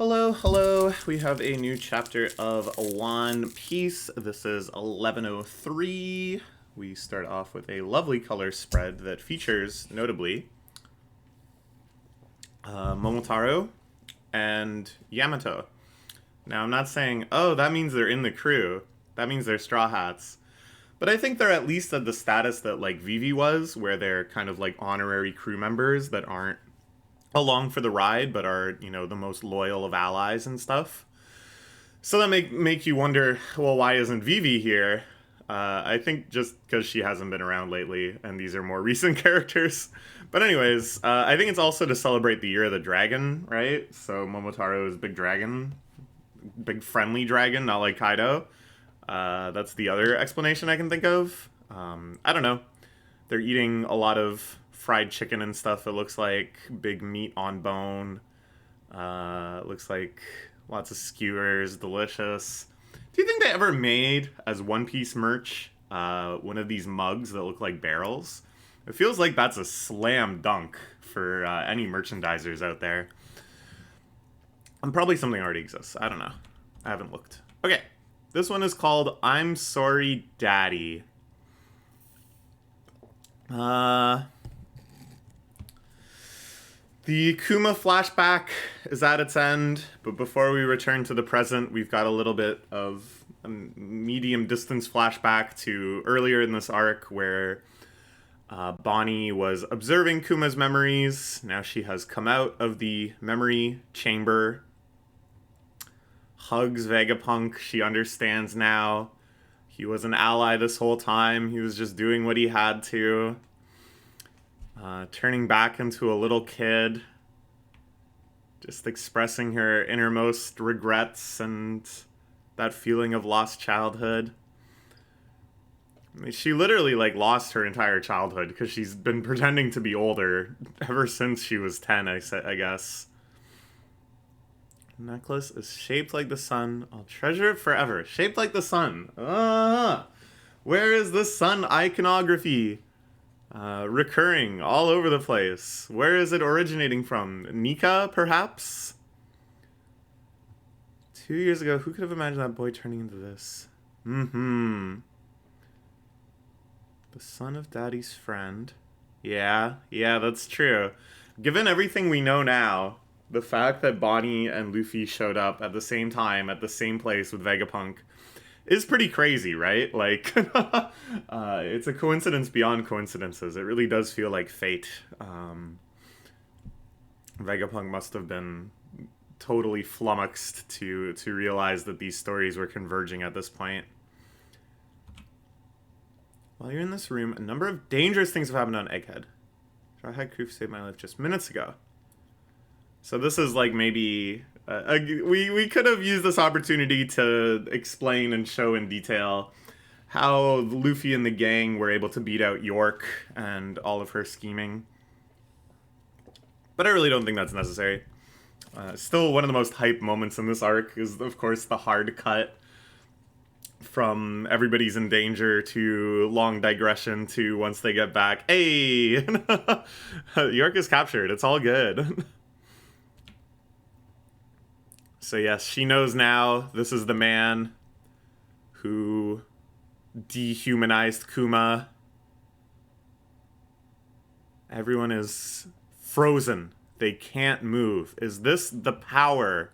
Hello, hello. We have a new chapter of One Piece. This is 1103. We start off with a lovely color spread that features, notably, Momotaro and Yamato. Now, I'm not saying, oh, that means they're in the crew. That means they're Straw Hats. But I think they're at least at the status that, like, Vivi was, where they're kind of like honorary crew members that aren't along for the ride, but are, the most loyal of allies and stuff. So that make you wonder, well, why isn't Vivi here? I think just because she hasn't been around lately, and these are more recent characters. But anyways, I think it's also to celebrate the Year of the Dragon, right? So Momotaro is big dragon, big friendly dragon, not like Kaido. That's the other explanation I can think of. I don't know. They're eating a lot of fried chicken and stuff. It looks like big meat on bone. Looks like lots of skewers, delicious. Do you think they ever made, as One Piece merch, one of these mugs that look like barrels? It feels like that's a slam dunk for any merchandisers out there. And probably something already exists. I don't know. I haven't looked. Okay. This one is called I'm Sorry, Daddy. The Kuma flashback is at its end, but before we return to the present, we've got a little bit of a medium distance flashback to earlier in this arc where Bonnie was observing Kuma's memories. Now she has come out of the memory chamber, hugs Vegapunk. She understands now. He was an ally this whole time. He was just doing what he had to. Turning back into a little kid, just expressing her innermost regrets and that feeling of lost childhood. I mean, she literally lost her entire childhood because she's been pretending to be older ever since she was 10, I guess. Necklace is shaped like the sun. I'll treasure it forever. Shaped like the sun. Where is the sun iconography? Recurring all over the place. Where is it originating from? Nika, perhaps? 2 years ago, who could have imagined that boy turning into this? The son of Daddy's friend. Yeah, that's true. Given everything we know now, the fact that Bonnie and Luffy showed up at the same time, at the same place with Vegapunk, is pretty crazy, right? It's a coincidence beyond coincidences. It really does feel like fate. Vegapunk must have been totally flummoxed to realize that these stories were converging at this point. While you're in this room, a number of dangerous things have happened on Egghead. Jawhead Crew saved my life just minutes ago. So this is maybe... we could have used this opportunity to explain and show in detail how Luffy and the gang were able to beat out York and all of her scheming. But I really don't think that's necessary. Still, one of the most hype moments in this arc is, of course, the hard cut from everybody's in danger to long digression to once they get back. Hey! York is captured. It's all good. So yes, she knows now this is the man who dehumanized Kuma. Everyone is frozen. They can't move. Is this the power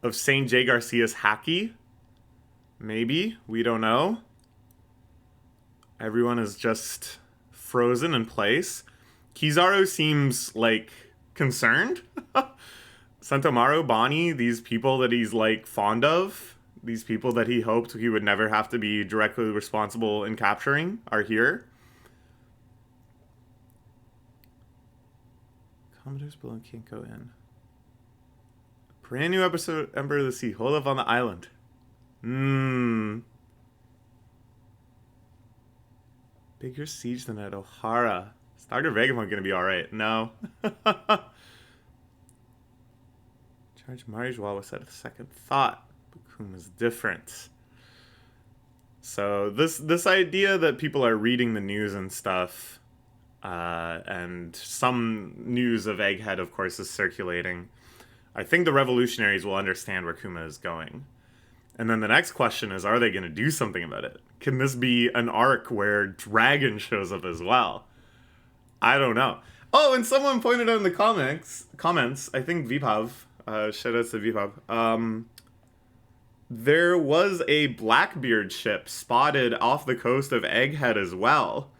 of Saint J. Garcia's Haki? Maybe. We don't know. Everyone is just frozen in place. Kizaru seems, concerned. Sentomaru, Bonnie, these people that he's, fond of, these people that he hoped he would never have to be directly responsible in capturing, are here. Commodores below can't go in. Brand new episode, Emperor of the Sea, hold up on the island. Bigger siege than at Ohara. Is Dr. Vegapunk gonna be alright? No. Charge Marijois was at a second thought. Kuma's different. So this idea that people are reading the news and stuff, and some news of Egghead, of course, is circulating. I think the revolutionaries will understand where Kuma is going. And then the next question is, are they going to do something about it? Can this be an arc where Dragon shows up as well? I don't know. Oh, and someone pointed out in the comments, I think Vipav, shout out to Vipav, there was a Blackbeard ship spotted off the coast of Egghead as well.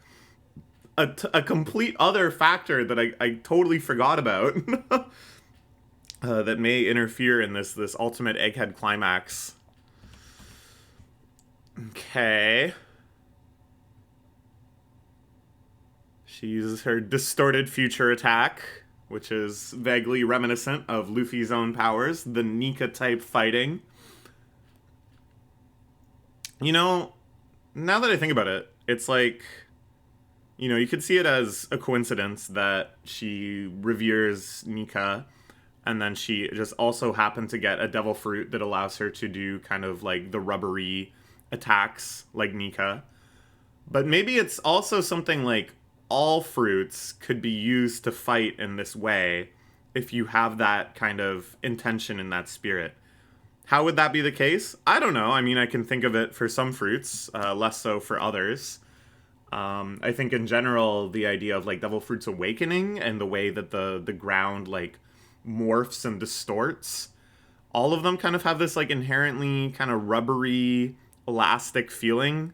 A complete other factor that I totally forgot about that may interfere in this ultimate Egghead climax. Okay. She uses her distorted future attack, which is vaguely reminiscent of Luffy's own powers, the Nika type fighting. You know, now that I think about it, it's like, you know, you could see it as a coincidence that she reveres Nika, and then she just also happened to get a devil fruit that allows her to do kind of like the rubbery attacks like Nika. But maybe it's also something like all fruits could be used to fight in this way if you have that kind of intention in that spirit. How would that be the case? I don't know. I mean, I can think of it for some fruits, less so for others. I think in general, the idea of like devil fruits awakening and the way that the ground like morphs and distorts, all of them kind of have this like inherently kind of rubbery, elastic feeling.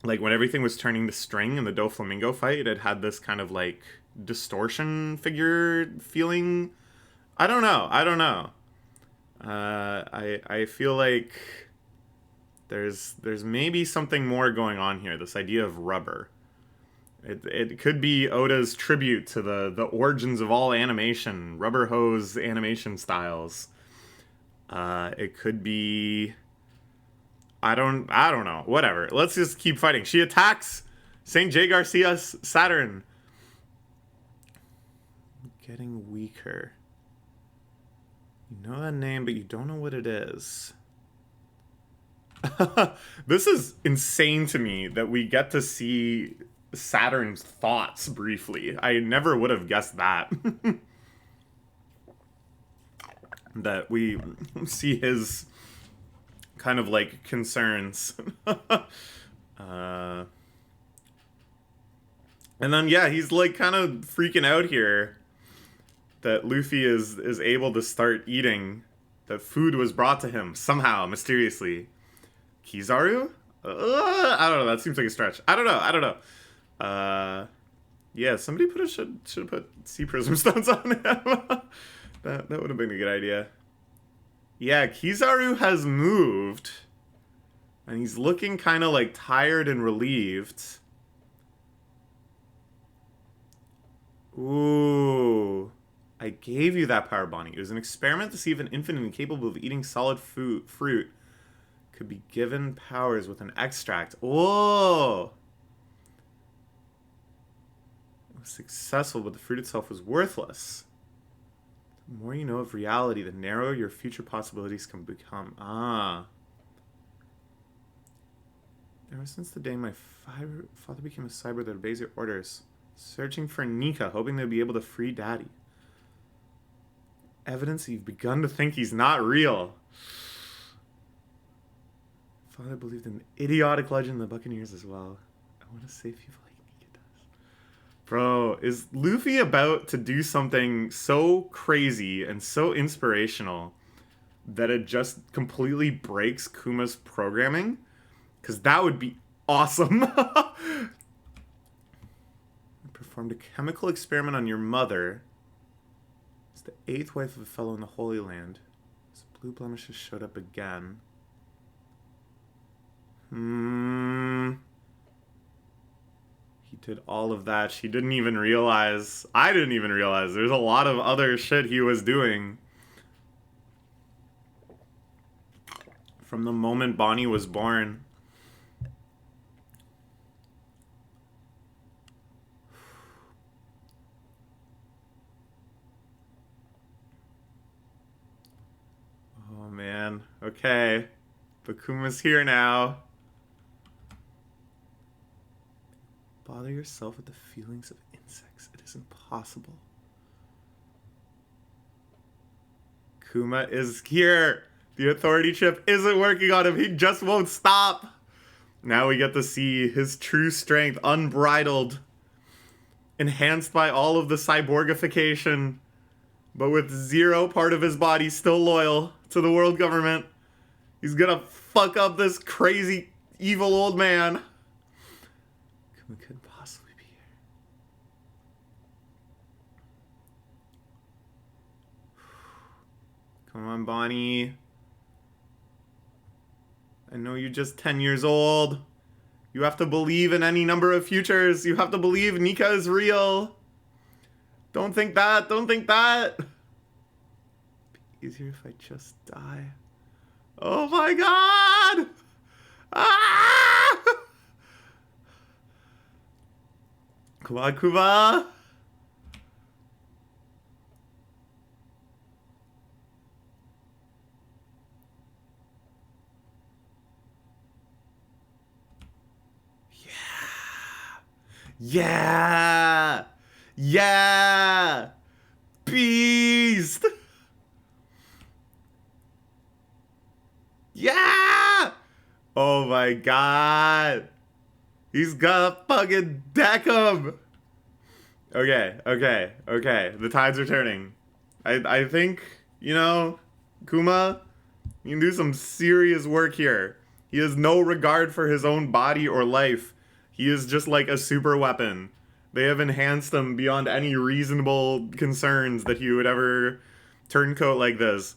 Like when everything was turning to string in the Doflamingo fight, it had this kind of like distortion figure feeling. I don't know. I feel like there's maybe something more going on here. This idea of rubber. It could be Oda's tribute to the origins of all animation, rubber hose animation styles. It could be, I don't know. Whatever. Let's just keep fighting. She attacks St. J. Garcia's Saturn. Getting weaker. You know that name, but you don't know what it is. This is insane to me that we get to see Saturn's thoughts briefly. I never would have guessed that. That we see his kind of like concerns. And then yeah, he's like kind of freaking out here that Luffy is able to start eating. That food was brought to him somehow, mysteriously. Kizaru? I don't know. That seems like a stretch. I don't know. Yeah, somebody should have put sea prism stones on him. that would have been a good idea. Yeah, Kizaru has moved, and he's looking kind of like tired and relieved. Ooh. I gave you that power, Bonnie. It was an experiment to see if an infant incapable of eating solid fruit could be given powers with an extract. Whoa! It was successful, but the fruit itself was worthless. The more you know of reality, the narrower your future possibilities can become. Ah. Ever since the day my father became a cyber that obeys your orders, searching for Nika, hoping they'll be able to free Daddy. Evidence that you've begun to think he's not real. Father believed in the idiotic legend of the Buccaneers as well. I want to save people like Nika does. Bro, is Luffy about to do something so crazy and so inspirational that it just completely breaks Kuma's programming? Because that would be awesome. I performed a chemical experiment on your mother. It's the 8th wife of a fellow in the Holy Land. His blue blemishes showed up again. He did all of that. She didn't even realize. I didn't even realize. There's a lot of other shit he was doing. From the moment Bonnie was born. Oh man. Okay. Bakuma's here now. Bother yourself with the feelings of insects. It is impossible. Kuma is here. The authority chip isn't working on him. He just won't stop. Now we get to see his true strength, unbridled, enhanced by all of the cyborgification, but with zero part of his body still loyal to the world government. He's gonna fuck up this crazy, evil old man. Kuma could possibly be here. Come on, Bonnie. I know you're just 10 years old. You have to believe in any number of futures. You have to believe Nika is real. Don't think that. Don't think that. It'd be easier if I just die. Oh my god! Ah! Come on, Kuma. Yeah! Yeah! Beast! Yeah! Oh my god! He's gonna fucking deck him! Okay, okay, okay. The tides are turning. I think, you know, Kuma, you can do some serious work here. He has no regard for his own body or life. He is just like a super weapon. They have enhanced him beyond any reasonable concerns that he would ever turncoat like this.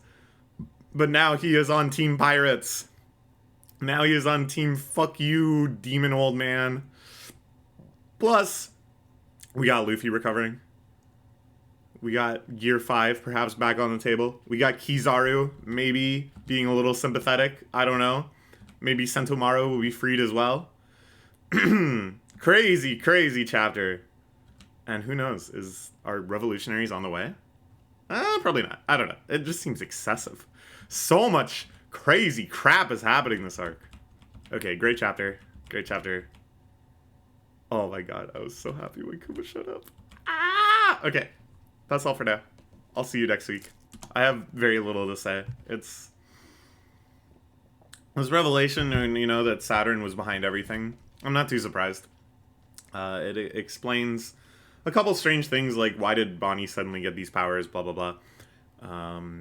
But now he is on Team Pirates. Now he is on Team Fuck You, Demon Old Man. Plus, we got Luffy recovering. We got Gear 5 perhaps back on the table. We got Kizaru maybe being a little sympathetic. I don't know. Maybe Sentomaru will be freed as well. Crazy, crazy chapter. And who knows? Are revolutionaries on the way? Probably not. I don't know. It just seems excessive. So much crazy crap is happening this arc. Okay, great chapter. Great chapter. Oh my god, I was so happy when Kuma showed up. Ah! Okay, that's all for now. I'll see you next week. I have very little to say. It's this revelation, and you know that Saturn was behind everything. I'm not too surprised. It explains a couple strange things, like why did Bonnie suddenly get these powers, blah, blah, blah.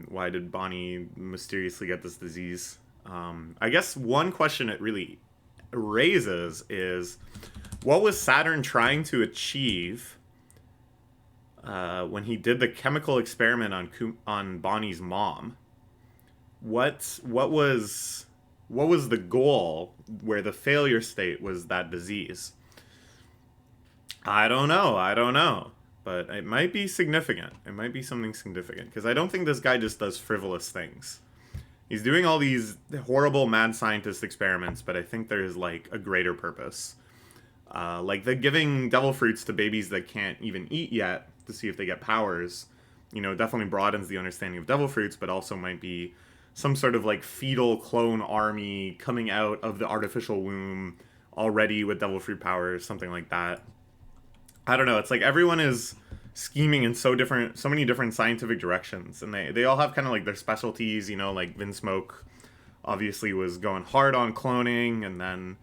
Why did Bonnie mysteriously get this disease? I guess one question it really raises is, what was Saturn trying to achieve when he did the chemical experiment on Bonnie's mom? What was the goal where the failure state was that disease? I don't know. But it might be significant. It might be something significant. Because I don't think this guy just does frivolous things. He's doing all these horrible mad scientist experiments, but I think there's, like, a greater purpose. Like, the giving devil fruits to babies that can't even eat yet to see if they get powers, you know, definitely broadens the understanding of devil fruits, but also might be some sort of, like, fetal clone army coming out of the artificial womb already with devil fruit powers, something like that. I don't know. It's like everyone is scheming in so many different scientific directions, and they all have kind of like their specialties. You know, like Vinsmoke obviously was going hard on cloning, and then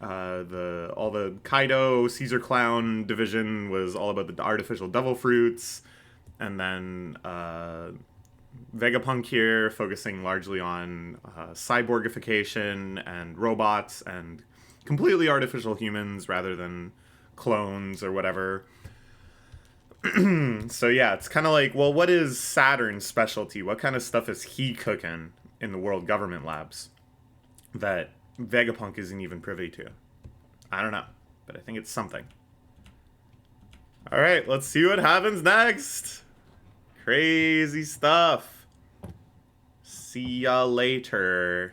all the Kaido Caesar Clown division was all about the artificial devil fruits, and then Vegapunk here focusing largely on cyborgification and robots and completely artificial humans rather than clones or whatever. So yeah, it's kind of like, well, what is Saturn's specialty? What kind of stuff is he cooking in the world government labs that Vegapunk isn't even privy to? I don't know, but I think it's something. All right, let's see what happens next. Crazy stuff. See ya later.